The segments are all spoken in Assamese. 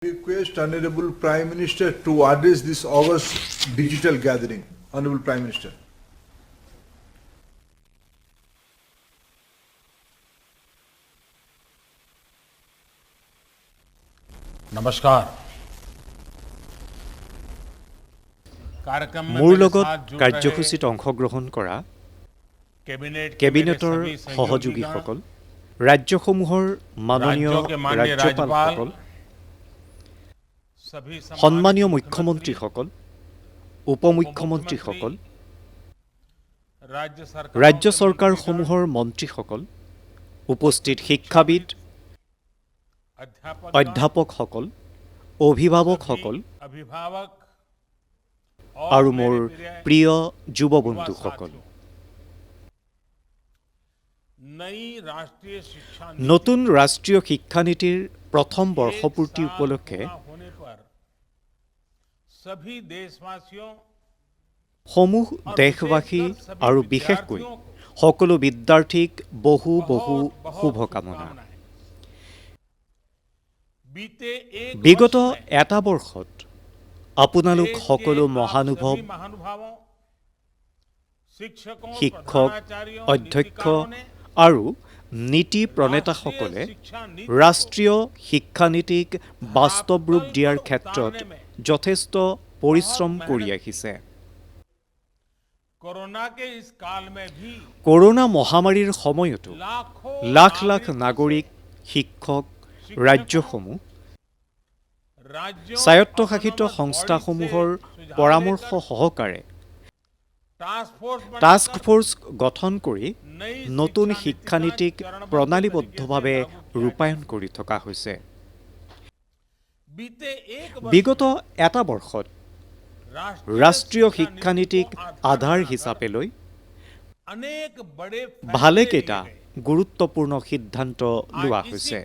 Request Honorable Prime Minister to address this August digital gathering. Honorable Prime Minister. নমস্কাৰ মোৰ লগত কাৰ্যসূচীত অংশগ্ৰহণ কৰা কেবিনেটৰ সহযোগীসকল, ৰাজ্যসমূহৰ মাননীয় ৰাজ্যপালসকল, সন্মানীয় মুখ্যমন্ত্ৰীসকল, উপমুখ্যমন্ত্ৰীসকল, ৰাজ্য চৰকাৰসমূহৰ মন্ত্ৰীসকল, উপস্থিত শিক্ষাবিদ, অধ্যাপকসকল, অভিভাৱকসকল আৰু মোৰ প্ৰিয় যুৱ বন্ধুসকল, নতুন ৰাষ্ট্ৰীয় শিক্ষানীতিৰ প্ৰথম বৰ্ষপূৰ্তি উপলক্ষে সমূহ দেশবাসী আৰু বিশেষকৈ সকলো বিদ্যাৰ্থীক বহু বহু শুভকামনা। বিগত এটা বৰ্ষত আপোনালোক সকলো মহানুভৱ, শিক্ষক, অধ্যক্ষ আৰু নীতি প্ৰণেতাসকলে ৰাষ্ট্ৰীয় শিক্ষানীতিক বাস্তৱ ৰূপ দিয়াৰ ক্ষেত্ৰত যথেষ্ট পৰিশ্ৰম কৰি আহিছে। কৰোনা মহামাৰীৰ সময়তো লাখ লাখ নাগৰিক, শিক্ষক, ৰাজ্যসমূহ, স্বায়ত্তশাসিত সংস্থাসমূহৰ পৰামৰ্শ সহকাৰে টাস্ক ফ'ৰ্চ গঠন কৰি নতুন শিক্ষানীতিক প্ৰণালীবদ্ধভাৱে ৰূপায়ণ কৰি থকা হৈছে। বিগত এটা বৰ্ষত ৰাষ্ট্ৰীয় শিক্ষানীতিক আধাৰ হিচাপে লৈ ভালেকেইটা গুৰুত্বপূৰ্ণ সিদ্ধান্ত লোৱা হৈছে।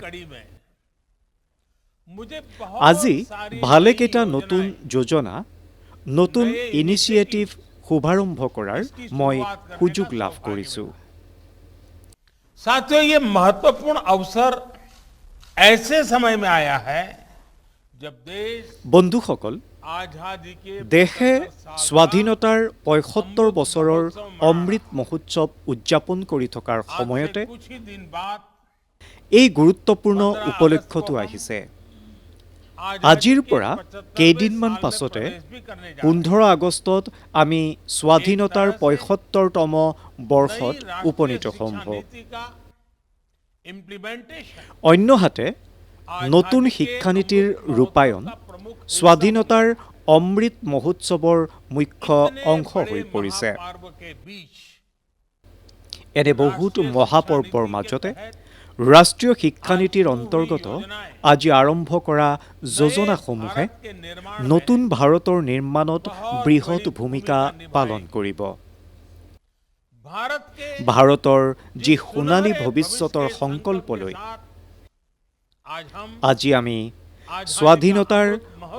আজি ভালেকেইটা নতুন যোজনা, নতুন ইনিচিয়েটিভ শুভাৰম্ভ কৰাৰ মই সুযোগ লাভ কৰিছোঁ। साथियों, ये महत्वपूर्ण अवसर ऐसे समय में आया है जब देश বন্ধুসকল, आजादी के দেশে স্বাধীনতাৰ ৭৫ বছৰৰ অমৃত মহোৎসৱ উদযাপন কৰি থকাৰ সময়তে कुछ ही दिन बाद এই গুৰুত্বপূৰ্ণ উপলক্ষটো আহিছে। আজিৰ পৰা কেইদিনমান পাছতে ১৫ আগষ্টত আমি স্বাধীনতাৰ ৭৫তম বৰ্ষত উপনীত হ'ম। অন্যহাতে নতুন শিক্ষানীতিৰ ৰূপায়ণ স্বাধীনতাৰ অমৃত মহোৎসৱৰ মুখ্য অংশ হৈ পৰিছে। এনে বহুত মহাপৰ্বৰ মাজতে ৰাষ্ট্ৰীয় শিক্ষানীতিৰ অন্তৰ্গত আজি আৰম্ভ কৰা যোজনাসমূহে নতুন ভাৰতৰ নিৰ্মাণত বৃহৎ ভূমিকা পালন কৰিব। ভাৰতৰ যি সোণালী ভৱিষ্যতৰ সংকল্প লৈ আজি আমি স্বাধীনতাৰ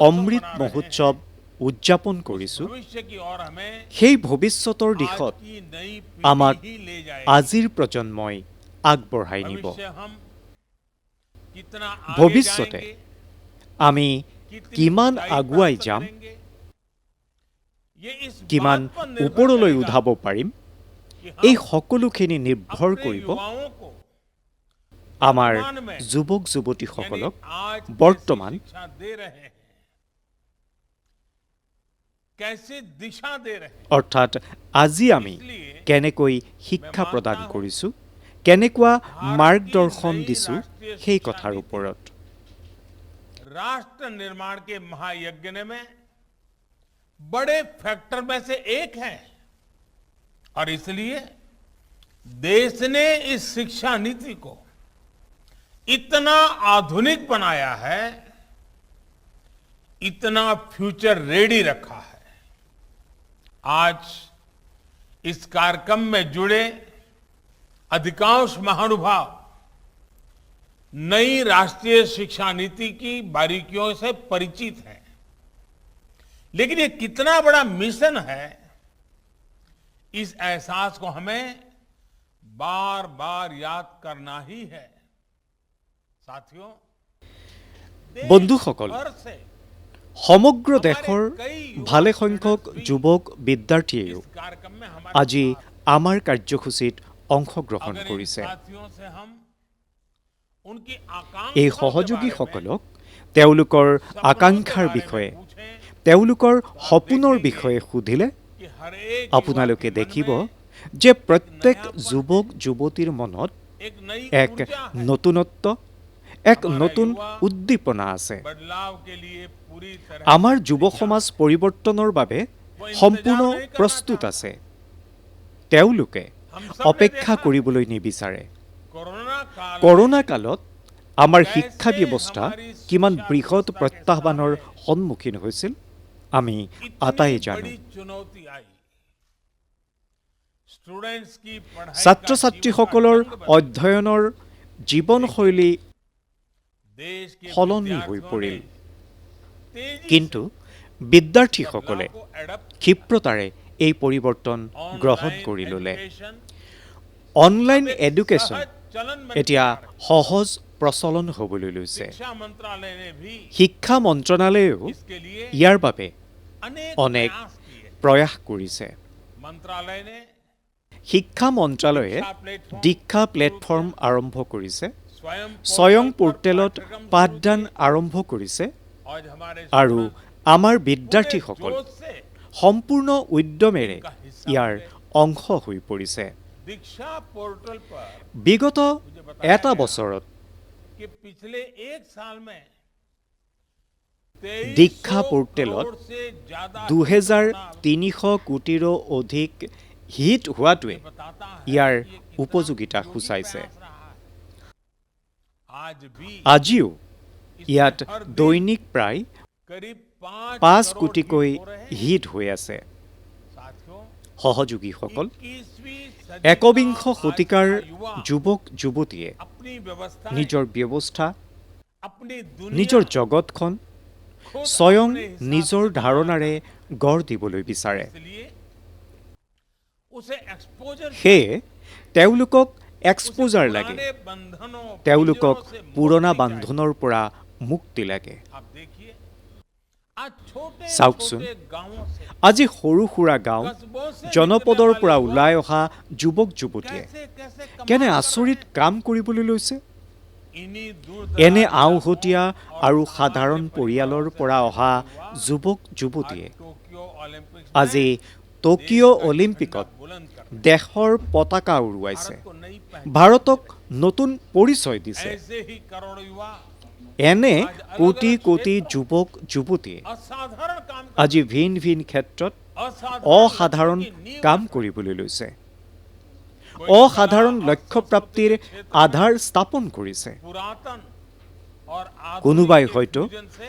অমৃত মহোৎসৱ উদযাপন কৰিছোঁ, সেই ভৱিষ্যতৰ দিশত আমাক আজিৰ প্ৰজন্মই আগবঢ়াই নিব। ভৱিষ্যতে আমি কিমান আগুৱাই যাম, কিমান ওপৰলৈ উঠাব পাৰিম, এই সকলোখিনি নিৰ্ভৰ কৰিব আমাৰ যুৱক যুৱতীসকলক বৰ্তমান অৰ্থাৎ আজি আমি কেনেকৈ শিক্ষা প্ৰদান কৰিছোঁ, কেনেকুৱা মাৰ্গদৰ্শন দিছোঁ, সেই কথাৰ ওপৰত। राष्ट्र निर्माण के महायज्ञ में बड़े फैक्टर में से एक है और इसलिए देश ने इस शिक्षा नीति को इतना आधुनिक बनाया है, इतना फ्यूचर रेडी रखा है। आज इस कार्यक्रम में जुड़े अधिकांश महानुभाव नई राष्ट्रीय शिक्षा नीति की बारीकियों से परिचित हैं, लेकिन ये कितना बड़ा मिशन है, इस एहसास को हमें बार बार याद करना ही है। साथियों, বন্ধুসকল, भर से সমগ্ৰ দেশৰ ভালে সংখ্যক যুৱক বিদ্যাৰ্থীয়েও इस कार्यक्रम में हमारे আজি আমাৰ কাৰ্যসূচীত অংশগ্ৰহণ अगर इन কৰিছে। साथियों से हम उनकी এই आकांक्षाओं के সহযোগীসকলক তেওঁলোকৰ बारे में, আকাংক্ষাৰ सपनों के বিষয়ে, बारे में पूछें তেওঁলোকৰ সপোনৰ বিষয়ে সুধিলে कि हर एक আপোনালোকে युवा के मन দেখিব में যে প্ৰত্যেক যুৱক যুৱতীৰ মনত एक नई এক ऊर्जा है। নতুনত্ব, এক নতুন উদ্দীপনা আছে। बदलाव के लिए पूरी तरह আমাৰ যুৱ সমাজ পৰিৱৰ্তনৰ বাবে সম্পূৰ্ণ প্ৰস্তুত আছে। তেওঁলোকে অপেক্ষা কৰিবলৈ নিবিচাৰে। कोरोना काल কৰোণা কালত আমাৰ শিক্ষা ব্যৱস্থা কিমান বৃহৎ প্ৰত্যাহ্বানৰ সন্মুখীন হৈছিল আমি আটাই इतनी জানো। बड़ी चुनौती आई। स्टूडेंट्स की पढ़ाई ছাত্ৰ का ছাত্ৰীসকলৰ जीवन का ढंग बदल অধ্যয়নৰ জীৱনশৈলী देश के সলনি হৈ विद्यार्थियों পৰিল। ने तेजी কিন্তু से বিদ্যাৰ্থীসকলে बदलाव को एडप्ट ক্ষিপ্ৰতাৰে এই পৰিৱৰ্তন গ্ৰহণ ऑनलाइन কৰি ল'লে। एजुकेशन অনলাইন अब एक এডুকেশ্যন सहज चलन में এতিয়া जा रहा है। সহজ প্ৰচলন হ'বলৈ লৈছে। शिक्षा मंत्रालय ने भी শিক্ষা মন্ত্ৰণালয়েও इसके लिए ইয়াৰ বাবে अनेक অনেক प्रयास किए। প্ৰয়াস কৰিছে। मंत्रालय ने শিক্ষা মন্ত্ৰালয়ে शिक्षा प्लेटफॉर्म দীক্ষা প্লেটফৰ্ম আৰম্ভ কৰিছে, स्वयं স্বয়ং पोर्टल पर পোৰ্টেলত पाठ्यक्रम शुरू পাঠদান किए। আৰম্ভ কৰিছে आज हमारे আৰু students আমাৰ पूरे বিদ্যাৰ্থীসকল जोश से সম্পূৰ্ণ উদ্যমেৰে इनका हिस्सा ইয়াৰ बने। অংশ হৈ পৰিছে। दीक्षा पोर्टल पर বিগত मुझे बताया এটা गया বছৰত कि पिछले एक साल में 2300 দীক্ষা পোৰ্টেলত करोड़ से ज्यादा 2300 কোটিৰো অধিক হিট হোৱাটোৱে बताता है ইয়াৰ कि ये कितना উপযোগিতা उपयोगी সূচাইছে। प्रयास रहा है। आज भी আজিও इसमें ইয়াত हर दिन দৈনিক প্ৰায় करीब 5 करोड़ কোটিকৈ हिट हो रहे हैं। হিট হৈ আছে। साथियों, সহযোগীসকল, 21वीं सदी একবিংশ का आज শতিকাৰ का युवा যুৱক যুৱতীয়ে अपनी व्यवस्था নিজৰ ব্যৱস্থা, अपनी নিজৰ दुनिया জগতখন खुद স্বয়ং अपने हिसाब নিজৰ से ধাৰণাৰে গঢ় দিবলৈ বিচাৰে। इसलिए उसे एक्सपोजर সেয়ে তেওঁলোকক এক্সপোজাৰ লাগে, पुराने बंधनों তেওঁলোকক पिंजरों से मुक्ति পুৰণা चाहिए। বান্ধোনৰ পৰা মুক্তি লাগে। आप देखिए आज छोटे চাওকচোন, छोटे गांवों से আজি সৰু সুৰা গাঁও, कस्बों से জনপদৰ निकलने পৰা वाले ওলাই युवा অহা যুৱক যুৱতীয়ে कैसे कैसे कमाल কেনে कर रहे আচৰিত हैं। কাম কৰিবলৈ লৈছে। इन्हीं दूर এনে दराज আওহতীয়া इलाकों আৰু और সাধাৰণ सामान्य পৰিয়ালৰ परिवारों से পৰা आए অহা युवा যুৱক आज যুৱতীয়ে टोक्यो ओलंपिक्स আজি में টকিঅ' देश का অলিম্পিকত झंडा बुलंद कर रहे हैं। দেশৰ পতাকা উৰুৱাইছে, भारत को नई पहचान ভাৰতক নতুন পৰিচয় দিছে। ऐसे ही करोड़ों युवा এনে কোটি কোটি যুৱক যুৱতীয়ে असाधारण काम कर আজি ভিন ভিন ক্ষেত্ৰত অসাধাৰণ কাম কৰিবলৈ লৈছে, অসাধাৰণ লক্ষ্য প্ৰাপ্তিৰ আধাৰ স্থাপন কৰিছে। पुरातन और কোনোবাই आधुनिक হয়তো fusion से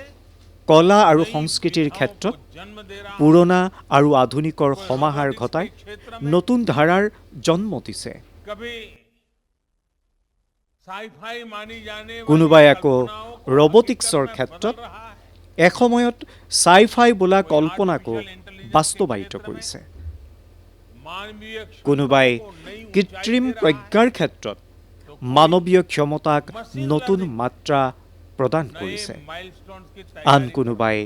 কলা আৰু नई সংস্কৃতিৰ विधाओं ক্ষেত্ৰত को जन्म दे रहा है। পুৰণা আৰু আধুনিকৰ সমাহাৰ ঘটাই নতুন ধাৰাৰ জন্ম দিছে। कभी साइफाई मानी जाने वाली কোনোবাই আকৌ कल्पनाओं को ৰবটিক্সৰ हकीकत में ক্ষেত্ৰত बदल रहा है। এসময়ত চাই-ফাই বোলা কল্পনাকো বাস্তৱায়িত কৰিছে। मानवीय কোনোবাই क्षमताओं को नई ऊंचाई কৃত্ৰিম दे रहा है। প্ৰজ্ঞাৰ ক্ষেত্ৰত মানৱীয় ক্ষমতাক নতুন মাত্ৰা প্ৰদান नए কৰিছে। milestones की আন तैयारी কোনোবাই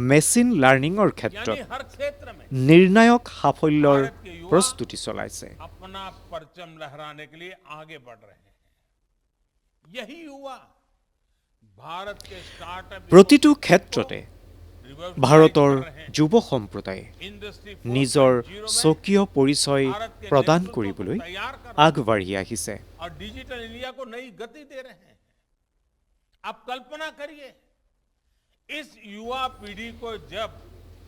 মেচিন লাৰ্ণিঙৰ यानी ক্ষেত্ৰত हर क्षेत्र में নিৰ্ণায়ক সাফল্যৰ প্ৰস্তুতি চলাইছে। अपना परचम लहराने के लिए आगे बढ़ रहे हैं। यही हुआ भारत के स्टार्टअप প্ৰতিটো ক্ষেত্ৰতে ভাৰতৰ যুৱ সম্প্ৰদায়ে নিজৰ স্বকীয় পৰিচয় প্ৰদান কৰিবলৈ আগবাঢ়ি আহিছে। और डिजिटल इंडिया को नई गति दे रहे हैं। आप कल्पना करिए इस युवा पीढ़ी को जब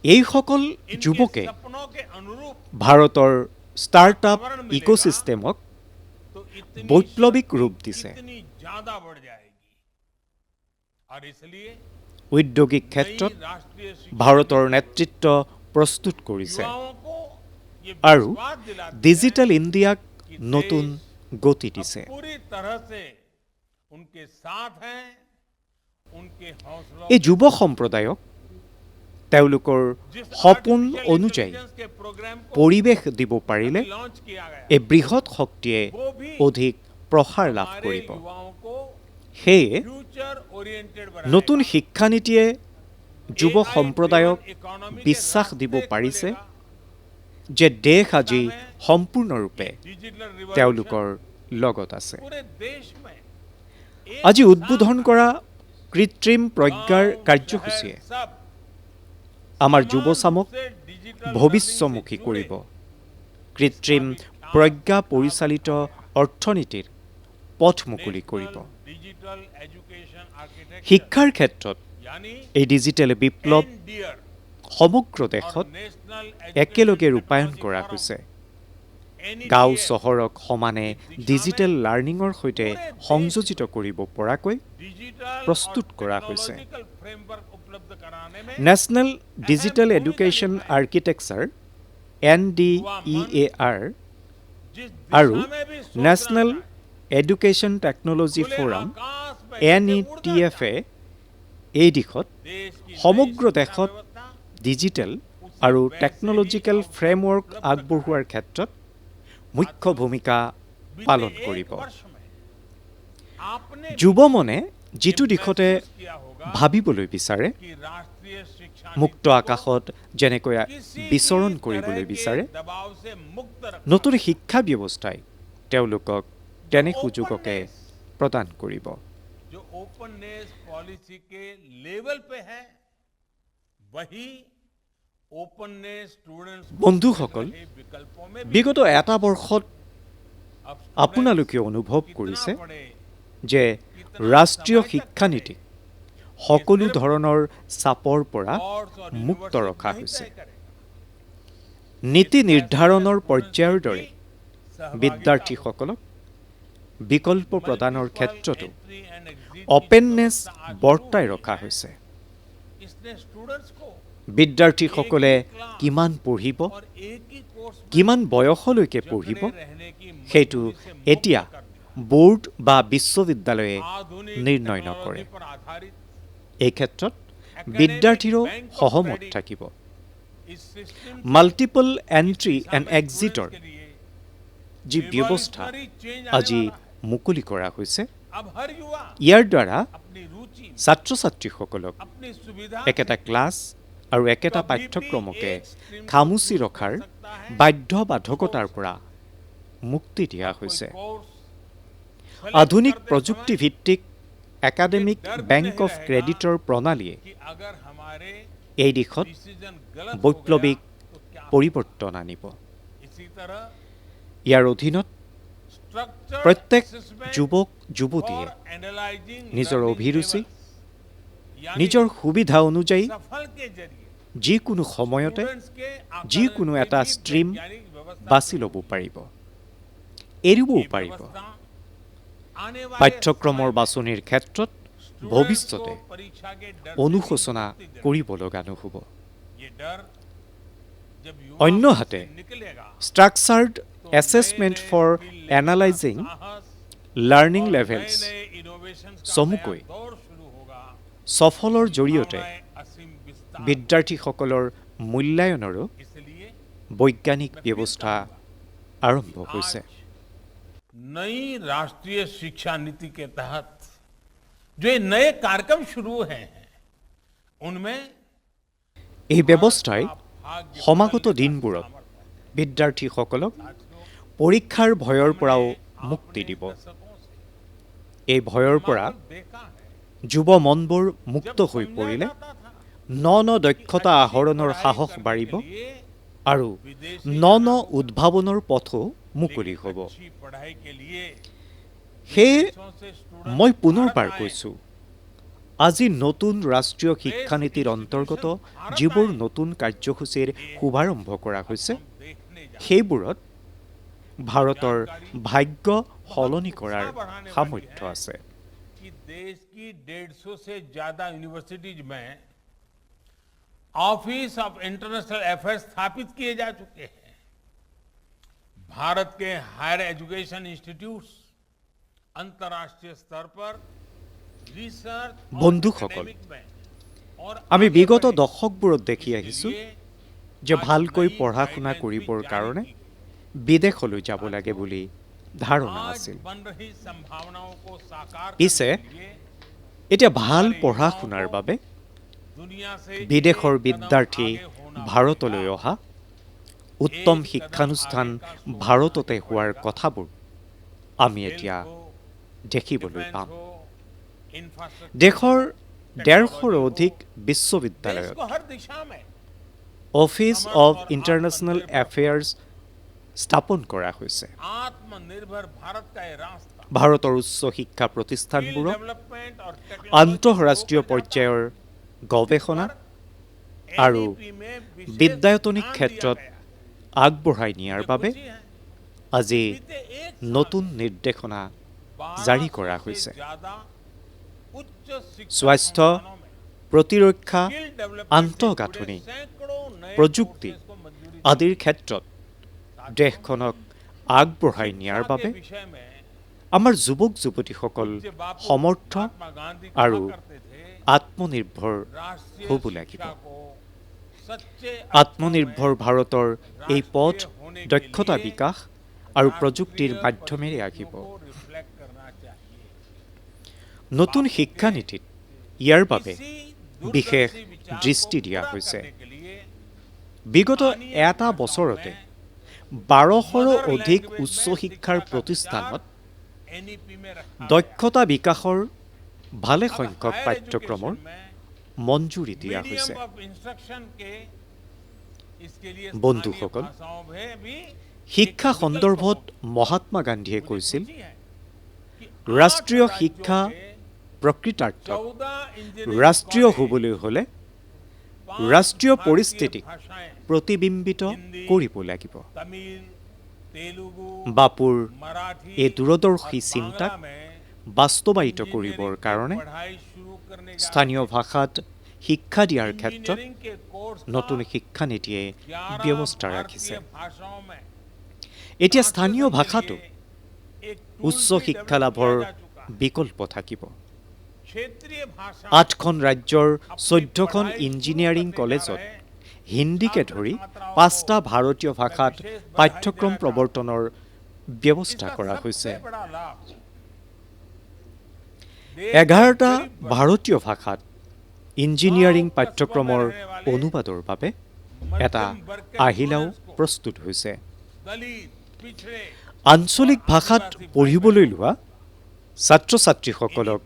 এইসকল इनके যুৱকে सपनों के अनुरूप ভাৰতৰ ষ্টাৰ্টআপ ইক'ছিষ্টেমক तो इतनी বৈপ্লৱিক शक्ति ৰূপ দিছে। कितनी ज्यादा बढ़ जाएगी। और इसलिए ঔদ্যোগিক नई ক্ষেত্ৰত राष्ट्रीय शिक्षा ভাৰতৰ নেতৃত্ব প্ৰস্তুত কৰিছে युवाओं को ये আৰু विश्वास दिलाती है ডিজিটেল ইণ্ডিয়াক নতুন গতি দিছে। अब पूरी तरह से उनके साथ हैं, उनके हौसलों এই যুৱ সম্প্ৰদায়ক তেওঁলোকৰ जिस সপোন आर्टिफिशियल অনুযায়ী इंटेलिजेंस के प्रोग्राम को পৰিৱেশ দিব পাৰিলে लॉन्च किया गया এই বৃহৎ শক্তিয়ে वो भी অধিক প্ৰসাৰ লাভ हमारे কৰিব। युवाओं को সেয়ে फ्यूचर फ्यूचर ओरिएंटेड নতুন শিক্ষানীতিয়ে যুৱ সম্প্ৰদায়ক বিশ্বাস দিব পাৰিছে যে দেশ আজি সম্পূৰ্ণৰূপে তেওঁলোকৰ লগত আছে। पूरे देश में আজি উদ্বোধন কৰা কৃত্ৰিম প্ৰজ্ঞাৰ কাৰ্যসূচীয়ে আমাৰ যুৱচামক ভৱিষ্যমুখী কৰিব। কৃত্ৰিম প্ৰজ্ঞা পৰিচালিত অৰ্থনীতিৰ পথ মুকলি কৰিব। শিক্ষাৰ ক্ষেত্ৰত এই ডিজিটেল বিপ্লৱ সমগ্ৰ দেশত একেলগে ৰূপায়ণ কৰা হৈছে। গাঁও চহৰক সমানে ডিজিটেল লাৰ্ণিঙৰ সৈতে সংযোজিত কৰিব পৰাকৈ প্ৰস্তুত কৰা হৈছে। National digital education architecture NDEAR আৰু national education technology forum NETF এই দিশত সমগ্ৰ দেশত ডিজিটেল আৰু টেকন'লজিকেল ফ্ৰেমৱৰ্ক আগবঢ়োৱাৰ ক্ষেত্ৰত মুখ্য ভূমিকা পালন কৰিব। যুৱ মনে যিটো দিশতে ভাবিবলৈ বিচাৰে, মুক্ত আকাশত যেনেকৈ বিচৰণ কৰিবলৈ বিচাৰে, নতুন শিক্ষা ব্যৱস্থাই তেওঁলোকক তেনে সুযোগকে প্ৰদান কৰিব। जो ओपननेस पॉलिसी के लेवल पे है वही ओपननेस स्टूडेंट्स বন্ধুসকল, বিগত এটা বৰ্ষত আপোনালোকে অনুভৱ কৰিছে যে ৰাষ্ট্ৰীয় শিক্ষানীতি সকলো ধৰণৰ চাপৰ পৰা মুক্ত ৰখা হৈছে। নীতি নিৰ্ধাৰণৰ পৰ্যায়ৰ দৰে বিদ্যাৰ্থীসকলক বিকল্প প্ৰদানৰ ক্ষেত্ৰতো অপেননেছ বৰ্তাই ৰখা হৈছে। বিদ্যাৰ্থীসকলে কিমান পঢ়িব, কিমান বয়সলৈকে পঢ়িব, সেইটো এতিয়া বোৰ্ড বা বিশ্ববিদ্যালয়ে নিৰ্ণয় নকৰে। এই ক্ষেত্ৰত বিদ্যাৰ্থীৰো সহমত থাকিব। মাল্টিপল এণ্ট্ৰি এণ্ড এক্সিটৰ যি ব্যৱস্থা আজি মুকলি কৰা হৈছে, ইয়াৰ দ্বাৰা ছাত্ৰ ছাত্ৰীসকলক একেটা ক্লাছ আৰু একেটা পাঠ্যক্ৰমকে খামুচি ৰখাৰ বাধ্যবাধকতাৰ পৰা মুক্তি দিয়া হৈছে। আধুনিক প্ৰযুক্তিভিত্তিক একাডেমিক বেংক অফ ক্ৰেডিটৰ প্ৰণালীয়ে এই দিশত বৈপ্লৱিক পৰিৱৰ্তন আনিব। ইয়াৰ অধীনত প্ৰত্যেক যুৱক যুৱতীয়ে নিজৰ অভিৰুচি, নিজৰ সুবিধা অনুযায়ী যিকোনো সময়তে যিকোনো এটা ষ্ট্ৰীম বাছি ল'ব পাৰিব, এৰিবও পাৰিব। পাঠ্যক্ৰমৰ বাছনিৰ ক্ষেত্ৰত ভৱিষ্যতে অনুশোচনা কৰিব লগা নহ'ব। অন্যহাতে structured assessment for analysing learning levels চমুকৈ সফলৰ জৰিয়তে বিদ্যাৰ্থীসকলৰ মূল্যায়নৰো বৈজ্ঞানিক ব্যৱস্থা আৰম্ভ হৈছে। नई राष्ट्रीय शिक्षा नीति के तहत जो ये नए कार्यक्रम शुरू हैं उनमें এই ব্যৱস্থাই সমাগত দিনবোৰত বিদ্যাৰ্থীসকলক পৰীক্ষাৰ ভয়ৰ পৰাও মুক্তি দিব। এই ভয়ৰ পৰা যুৱ মনবোৰ মুক্ত হৈ পৰিলে ন দক্ষতা আহৰণৰ সাহস বাঢ়িব আৰু ন উদ্ভাৱনৰ পথো মুকলি হ'ব। সেয়ে মই পুনৰবাৰ কৈছোঁ, আজি নতুন ৰাষ্ট্ৰীয় শিক্ষানীতিৰ অন্তৰ্গত যিবোৰ নতুন কাৰ্যসূচীৰ শুভাৰম্ভ কৰা হৈছে, সেইবোৰত ভাৰতৰ ভাগ্য সলনি কৰাৰ সামৰ্থ্য আছে। देश की 150 से ज्यादा यूनिवर्सिटीज में ऑफिस ऑफ इंटरनेशनल अफेयर्स स्थापित किए जा चुके हैं। भारत के हायर एजुकेशन इंस्टीट्यूट्स अंतर्राष्ट्रीय स्तर पर रिसर्च বন্ধুসকল, আমি বিগত দশকবোৰত দেখি আহিছোঁ যে ভালকৈ পঢ়া শুনা কৰিবৰ কাৰণে বিদেশলৈ যাব লাগে বুলি ধাৰণা আছিল। পিছে এতিয়া ভাল পঢ়া শুনাৰ বাবে दुनिया से বিদেশৰ एक कदम বিদ্যাৰ্থী आगे होना ভাৰতলৈ पड़ेगा। অহা উত্তম শিক্ষানুষ্ঠান ভাৰততে হোৱাৰ কথাবোৰ আমি এতিয়া দেখিবলৈ পাম। দেশৰ 150ৰো অধিক বিশ্ববিদ্যালয়ত অফিচ অৱ ইণ্টাৰনেশ্যনেল এফেয়াৰ্ছ স্থাপন কৰা হৈছে। आत्मनिर्भर भारत का ये रास्ता ভাৰতৰ উচ্চ শিক্ষা প্ৰতিষ্ঠানবোৰক डेवलपमेंट और আন্তঃৰাষ্ট্ৰীয় পৰ্যায়ৰ গৱেষণা আৰু বিদ্যায়তনিক ক্ষেত্ৰত আগবঢ়াই নিয়াৰ বাবে আজি নতুন নিৰ্দেশনা জাৰি কৰা হৈছে। স্বাস্থ্য, প্ৰতিৰক্ষা, আন্তঃগাঁথনি, প্ৰযুক্তি আদিৰ ক্ষেত্ৰত দেশখনক আগবঢ়াই নিয়াৰ বাবে আমাৰ যুৱক যুৱতীসকল সমৰ্থ আৰু আত্মনিৰ্ভৰ হ'ব লাগিব। আত্মনিৰ্ভৰ ভাৰতৰ এই পথ দক্ষতা বিকাশ আৰু প্ৰযুক্তিৰ মাধ্যমেৰে আহিব। নতুন শিক্ষানীতিত ইয়াৰ বাবে বিশেষ দৃষ্টি দিয়া হৈছে। বিগত এটা বছৰতে 1200ৰো অধিক উচ্চ শিক্ষাৰ প্ৰতিষ্ঠানত দক্ষতা বিকাশৰ ভালে সংখ্যক পাঠ্যক্ৰমৰ মঞ্জুৰি দিয়া হৈছে। বন্ধুসকল, শিক্ষা সন্দৰ্ভত মহাত্মা গান্ধীয়ে কৈছিল, ৰাষ্ট্ৰীয় শিক্ষা প্ৰকৃতাৰ্থত ৰাষ্ট্ৰীয় হ'বলৈ হ'লে ৰাষ্ট্ৰীয় পৰিস্থিতিক প্ৰতিবিম্বিত কৰিব লাগিব। বাপুৰ এই দূৰদৰ্শী চিন্তাক বাস্তৱায়িত কৰিবৰ কাৰণে স্থানীয় ভাষাত শিক্ষা দিয়াৰ ক্ষেত্ৰত নতুন শিক্ষানীতিয়ে ব্যৱস্থা ৰাখিছে। এতিয়া স্থানীয় ভাষাটো উচ্চ শিক্ষা লাভৰ বিকল্প থাকিব। 8খন ৰাজ্যৰ 14খন ইঞ্জিনিয়াৰিং কলেজত হিন্দীকে ধৰি 5টা ভাৰতীয় ভাষাত পাঠ্যক্ৰম প্ৰৱৰ্তনৰ ব্যৱস্থা কৰা হৈছে। 11টা ভাৰতীয় ভাষাত ইঞ্জিনিয়াৰিং পাঠ্যক্ৰমৰ অনুবাদৰ বাবে এটা আহিলাও প্ৰস্তুত হৈছে। আঞ্চলিক ভাষাত পঢ়িবলৈ লোৱা ছাত্ৰ ছাত্ৰীসকলক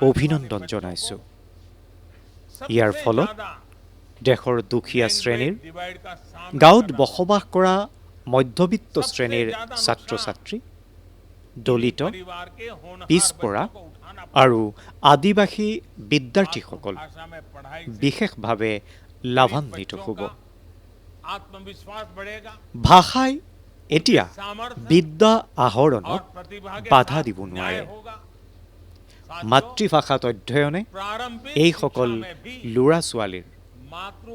অভিনন্দন জনাইছোঁ। ইয়াৰ ফলত দেশৰ দুখীয়া শ্ৰেণীৰ, গাঁৱত বসবাস কৰা মধ্যবিত্ত শ্ৰেণীৰ ছাত্ৰ ছাত্ৰী, দলিত, পিছপৰা আৰু আদিবাসী বিদ্যাৰ্থীসকল বিশেষভাৱে লাভান্বিত হ'ব। ভাষাই এতিয়া বিদ্যা আহৰণত বাধা দিব নোৱাৰে। মাতৃভাষাত অধ্যয়নে এইসকল ল'ৰা ছোৱালীৰ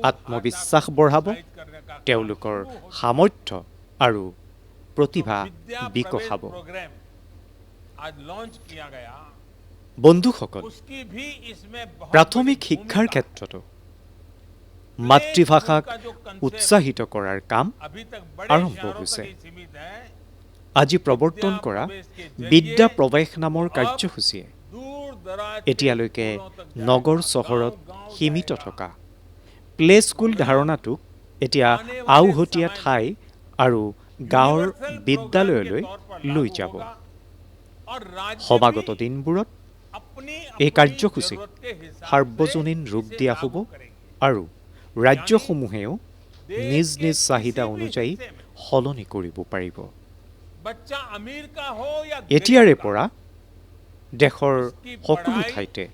আত্মবিশ্বাস বঢ়াব, তেওঁলোকৰ সামৰ্থ্য আৰু প্ৰতিভা বিকশাব। বন্ধুসকল, প্ৰাথমিক শিক্ষাৰ ক্ষেত্ৰতো মাতৃভাষাক উৎসাহিত কৰাৰ কাম আৰম্ভ হৈছে। আজি প্ৰৱৰ্তন কৰা বিদ্যা প্ৰৱেশ নামৰ কাৰ্যসূচীয়ে এতিয়ালৈকে নগৰ চহৰত সীমিত থকা প্লে স্কুল ধাৰণাটোক এতিয়া আওহতীয়া ঠাই আৰু গাঁৱৰ বিদ্যালয়লৈ লৈ যাব। সমাগত দিনবোৰত এই কাৰ্যসূচীক সাৰ্বজনীন ৰূপ দিয়া হ'ব আৰু ৰাজ্যসমূহেও নিজ নিজ চাহিদা অনুযায়ী সলনি কৰিব পাৰিব। এতিয়াৰে পৰা দেশৰ সকলো ঠাইতে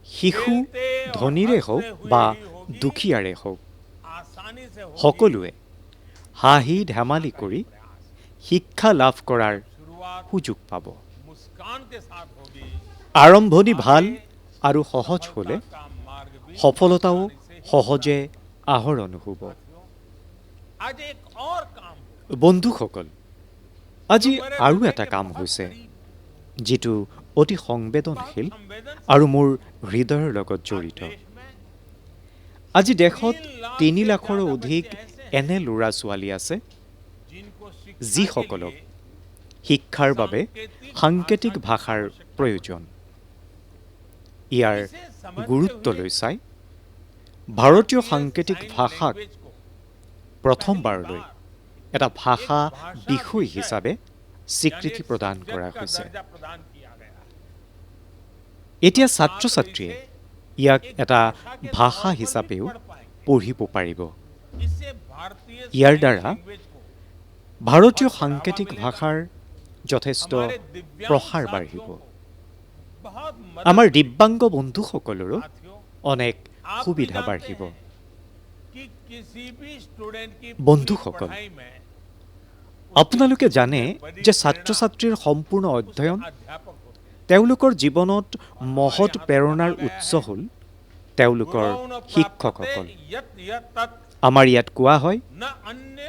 শিশু ধনীৰে হওক বা দুখীয়াৰে হওক, সকলোৱে হাঁহি ধেমালি কৰি শিক্ষা লাভ কৰাৰ সুযোগ পাব। আৰম্ভণি ভাল আৰু সহজ হ'লে সফলতাও সহজে আহৰণ হ'ব। বন্ধুসকল, আজি আৰু এটা কাম হৈছে যিটো অতি সংবেদনশীল আৰু মোৰ হৃদয়ৰ লগত জড়িত। আজি দেশত 3 লাখৰো অধিক এনে ল'ৰা ছোৱালী আছে যিসকলক শিক্ষাৰ বাবে সাংকেতিক ভাষাৰ প্ৰয়োজন। ইয়াৰ इसे समझते গুৰুত্বলৈ हुए চাই ভাৰতীয় भारतीय সাংকেতিক साइन ভাষাক लैंग्वेज को প্ৰথমবাৰলৈ এটা ভাষা एक भाषा বিষয় विषय হিচাপে यानी স্বীকৃতি एक প্ৰদান सब्जेक्ट কৰা का হৈছে। दर्जा प्रदान किया गया है। এতিয়া आप ছাত্ৰ इसे ছাত্ৰীয়ে ইয়াক एक এটা भाषा के ভাষা तौर पर भी হিচাপেও पढ़ पाएंगे। পঢ়িব পাৰিব। इससे भारतीय ইয়াৰ साइन দ্বাৰা लैंग्वेज को ভাৰতীয় और সাংকেতিক बढ़ावा ভাষাৰ যথেষ্ট हमारे दिव्यांग প্ৰসাৰ साथियों বাঢ়িব। को बहुत मदद আমাৰ मिलेगी। দিব্যাংগ বন্ধুসকলৰো साथियों, অনেক आप भी সুবিধা जानते বাঢ়িব। हैं कि किसी भी स्टूडेंट की বন্ধুসকল, पढ़ाई में আপোনালোকে জানে যে ছাত্ৰ ছাত্ৰীৰ সম্পূৰ্ণ অধ্যয়ন अध्यापक होते हैं। তেওঁলোকৰ জীৱনত মহৎ প্ৰেৰণাৰ উৎস হ'ল তেওঁলোকৰ गुरौ न শিক্ষকসকল। प्राप्यते यत् यत् तत् আমাৰ ইয়াত কোৱা হয় न अन्य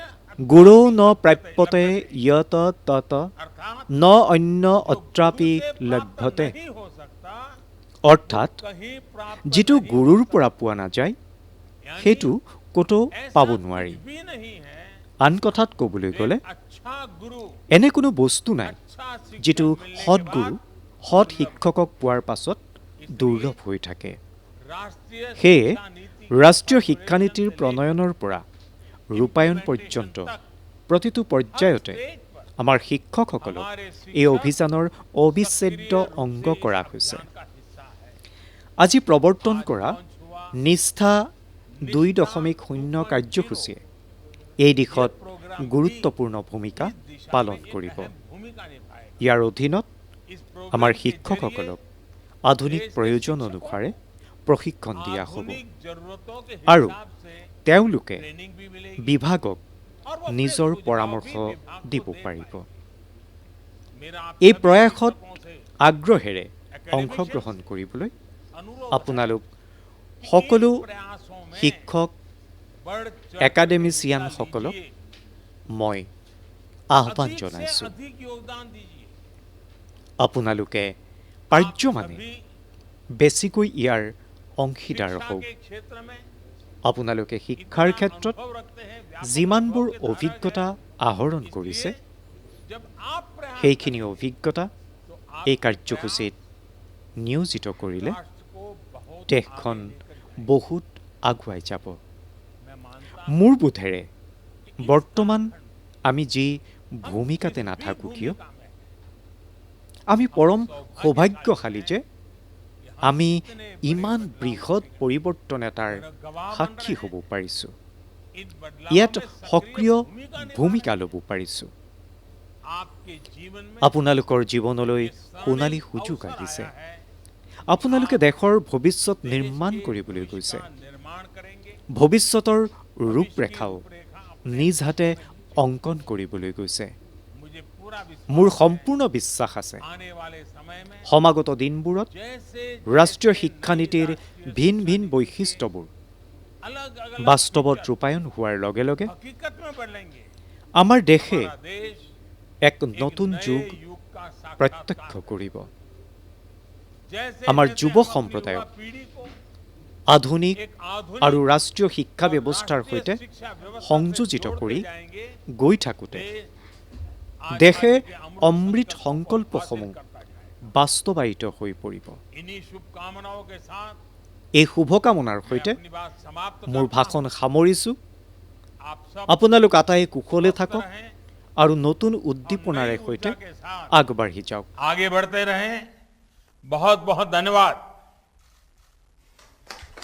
গুৰু ন প্ৰাপ্যতে য়ত তত अर्थात ন অন্য অত্ৰাপি লভ্যতে, नहीं हो सकता অৰ্থাৎ कहीं प्राप्त যিটো नहीं গুৰুৰ हो পৰা পোৱা নাযায় सकता। সেইটো ক'তো ऐसा পাব कुछ নোৱাৰি। भी नहीं है। আন কথাত ক'বলৈ গ'লে एक अच्छा गुरु, এনে কোনো বস্তু নাই अच्छा शिक्षक যিটো मिलने के সৎগুৰু बाद সৎ শিক্ষকক পোৱাৰ পাছত দুৰ্লভ হৈ থাকে। राष्ट्रीय সেয়ে शिक्षा नीति ৰাষ্ট্ৰীয় শিক্ষানীতিৰ প্ৰণয়নৰ পৰা ৰূপায়ণ পৰ্যন্ত প্ৰতিটো পৰ্যায়তে আমাৰ শিক্ষকসকলক এই অভিযানৰ অবিচ্ছেদ্য অংগ কৰা হৈছে। আজি প্ৰৱৰ্তন কৰা নিষ্ঠা 2.0 কাৰ্যসূচীয়ে এই দিশত গুৰুত্বপূৰ্ণ ভূমিকা পালন কৰিব। ইয়াৰ অধীনত আমাৰ শিক্ষকসকলক আধুনিক প্ৰয়োজন অনুসাৰে প্ৰশিক্ষণ দিয়া হ'ব আৰু তেওঁলোকে বিভাগক নিজৰ পৰামৰ্শ দিব পাৰিব। এই প্ৰয়াসত আগ্ৰহেৰে অংশগ্ৰহণ কৰিবলৈ আপোনালোক সকলো শিক্ষক একাডেমিচিয়ানসকলক মই আহ্বান জনাইছোঁ। আপোনালোকে পাৰ্যমানে বেছিকৈ ইয়াৰ অংশীদাৰ হওক। আপোনালোকে শিক্ষাৰ ক্ষেত্ৰত যিমানবোৰ অভিজ্ঞতা আহৰণ কৰিছে সেইখিনি অভিজ্ঞতা এই কাৰ্যসূচীত নিয়োজিত কৰিলে দেশখন বহুত আগুৱাই যাব। মোৰ বোধেৰে বৰ্তমান আমি যি ভূমিকাতে নাথাকোঁ কিয়, আমি পৰম সৌভাগ্যশালী যে আমি ইমান বৃহৎ পৰিৱৰ্তন এটাৰ সাক্ষী হ'ব পাৰিছোঁ। ইয়াত সক্ৰিয় ভূমিকা ল'ব পাৰিছোঁ। আপোনালোকৰ জীৱনলৈ সোণালী সুযোগ আহিছে। আপোনালোকে দেশৰ ভৱিষ্যত নিৰ্মাণ কৰিবলৈ গৈছে। ভৱিষ্যতৰ ৰূপৰেখাও নিজ হাতে অংকন কৰিবলৈ গৈছে। মোৰ সম্পূৰ্ণ বিশ্বাস আছে সমাগত দিনবোৰত ৰাষ্ট্ৰীয় শিক্ষানীতিৰ ভিন ভিন বৈশিষ্ট্যবোৰ বাস্তৱত ৰূপায়ণ হোৱাৰ লগে লগে আমাৰ দেশে এক নতুন যুগ প্ৰত্যক্ষ কৰিব। আমাৰ যুৱ সম্প্ৰদায়ক আধুনিক আৰু ৰাষ্ট্ৰীয় শিক্ষা ব্যৱস্থাৰ সৈতে সংযোজিত কৰি গৈ থাকোঁতে দেশে অমৃত সংকল্পসমূহ বাস্তৱায়িত হৈ পৰিব। এই শুভকামনাৰ সৈতে মোৰ ভাষণ সামৰিছোঁ। আপোনালোক আটাই কুশলে থাকক আৰু নতুন উদ্দীপনাৰে সৈতে আগবাঢ়ি যাওক। आगे बढ़ते रहें। बहुत बहुत धन्यवाद।